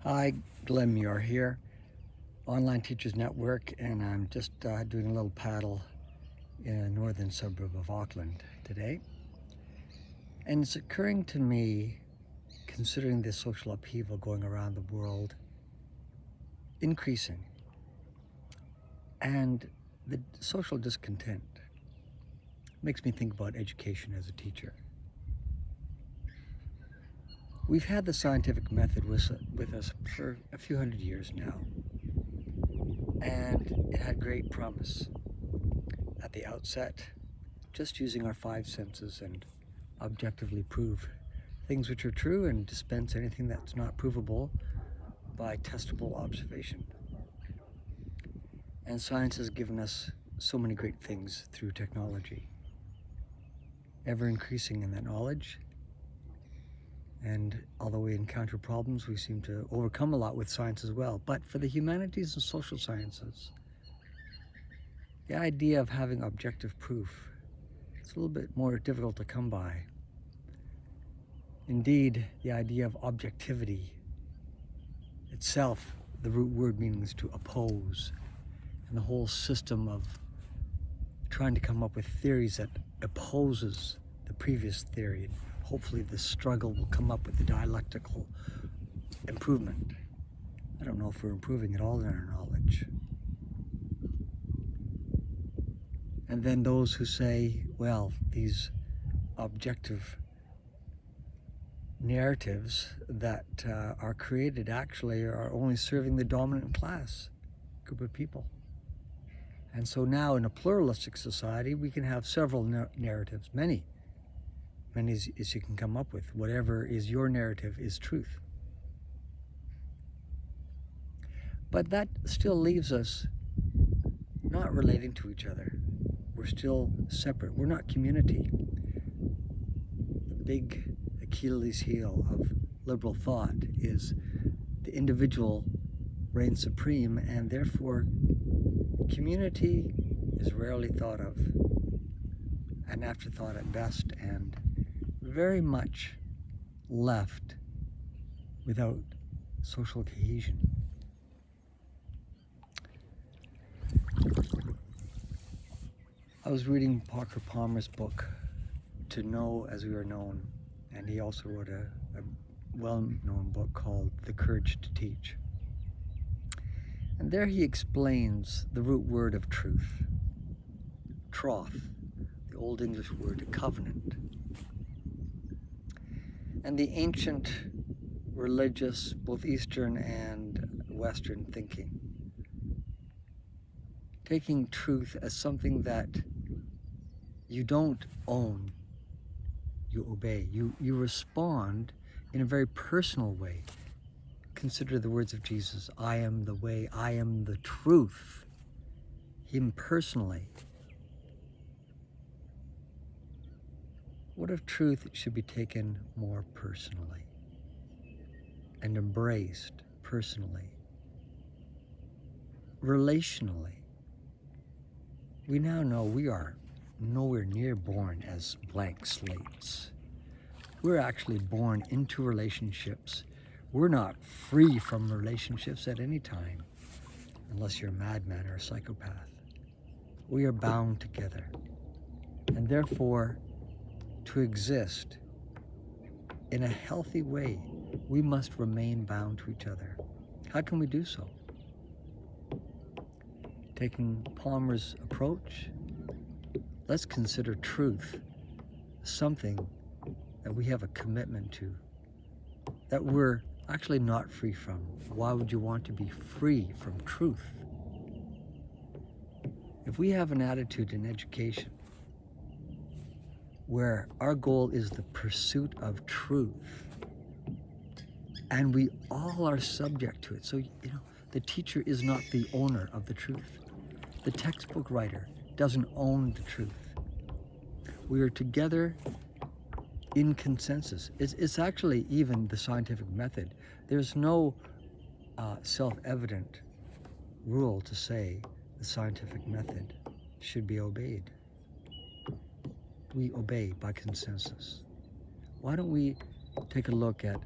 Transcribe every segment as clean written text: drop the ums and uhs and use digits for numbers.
Hi, Glenn Muir here, Online Teachers Network, and I'm just doing a little paddle in a northern suburb of Auckland today. And it's occurring to me, considering the social upheaval going around the world, increasing, and the social discontent makes me think about education as a teacher. We've had the scientific method with us for a few hundred years now, and it had great promise at the outset, just using our five senses and objectively prove things which are true and dispense anything that's not provable by testable observation. And science has given us so many great things through technology, ever increasing in that knowledge. And although we encounter problems, we seem to overcome a lot with science as well. But for the humanities and social sciences, the idea of having objective proof is a little bit more difficult to come by. Indeed, the idea of objectivity itself, the root word means to oppose, and the whole system of trying to come up with theories that opposes the previous theory. And hopefully the struggle will come up with the dialectical improvement. I don't know if we're improving at all in our knowledge. And then those who say, well, these objective narratives that are created actually are only serving the dominant class group of people. And so now in a pluralistic society, we can have several narratives, many as you can come up with. Whatever is your narrative is truth. But that still leaves us not relating to each other. We're still separate. We're not community. The big Achilles heel of liberal thought is the individual reigns supreme, and therefore community is rarely thought of, an afterthought at best, and very much left without social cohesion. I was reading Parker Palmer's book, To Know as We Are Known, and he also wrote a well-known book called The Courage to Teach. And there he explains the root word of truth, troth, the Old English word covenant. And the ancient religious, both Eastern and Western thinking, taking truth as something that you don't own, you obey. You respond in a very personal way. Consider the words of Jesus, I am the way, I am the truth. Him personally. What if truth should be taken more personally and embraced personally, relationally? We now know we are nowhere near born as blank slates. We're actually born into relationships. We're not free from relationships at any time, unless you're a madman or a psychopath. We are bound together. And therefore, to exist in a healthy way, we must remain bound to each other. How can we do so? Taking Palmer's approach, let's consider truth something that we have a commitment to, that we're actually not free from. Why would you want to be free from truth? If we have an attitude in education where our goal is the pursuit of truth, and we all are subject to it, so the teacher is not the owner of the truth. The textbook writer doesn't own the truth. We are together in consensus. It's actually even the scientific method. There's no self-evident rule to say the scientific method should be obeyed. We obey by consensus. Why don't we take a look at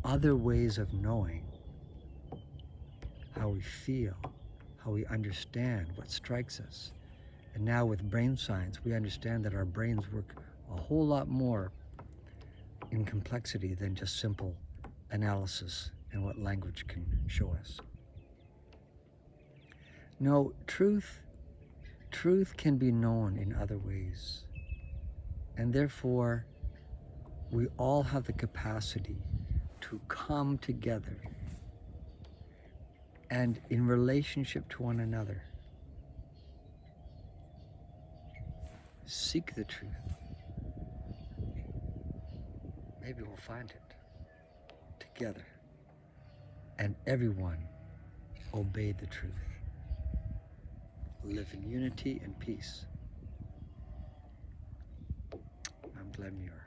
other ways of knowing how we feel, how we understand what strikes us. And now with brain science, we understand that our brains work a whole lot more in complexity than just simple analysis and what language can show us. No, truth can be known in other ways. And therefore, we all have the capacity to come together and in relationship to one another, seek the truth. Maybe we'll find it together. And everyone obey the truth. Live in unity and peace. I'm Glenn Muir.